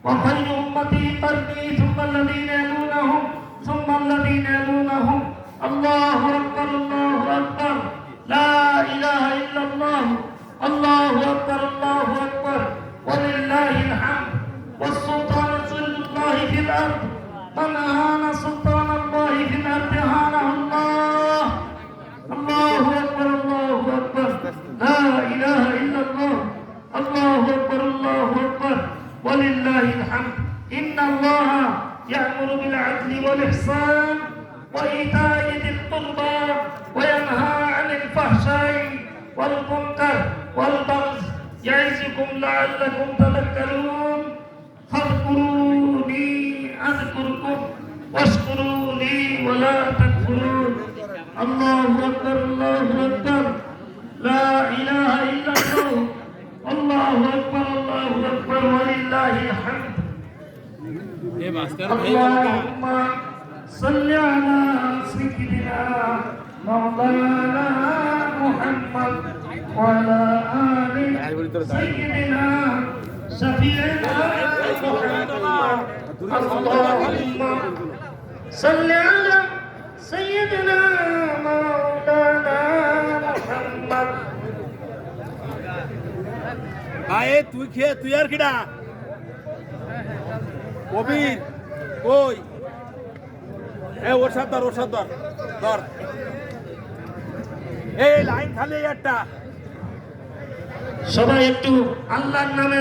وخير أمتي قرني ثم الذين يلونهم ثم الذين يلونهم. الله أكبر الله أكبر لا إله إلا الله. الله أكبر الله أكبر ولله الحمد. والسلطان سلطان الله في الأرض. من أهان سلطان الله في الأرض أهانه الله. الله أكبر الله أكبر لا إله إلا الله. الله أكبر الله أكبر ولله الحمد. إن الله يأمر بالعدل والإحسان وإيتاء ذي القربى وينهى عن الفحشاء والمنكر والبغي يعظكم لعلكم تذكرون. فاذكروني أذكركم واشكروا لي ولا تكفرون. الله أكبر الله أكبر لا إله إلا الله. الله أكبر الله أكبر ولله الحمد. اللهم صل على سيدنا مولانا محمد وعلى آل سيدنا شفيعنا محمد. اللهم صل على سيدنا مولانا محمد. আয়ে তুই খেয়ে তুই আর কিডা কবির কই এ ওর সাথ ধর এই লাইন খালি একটা সবাই একটু আল্লাহর নামে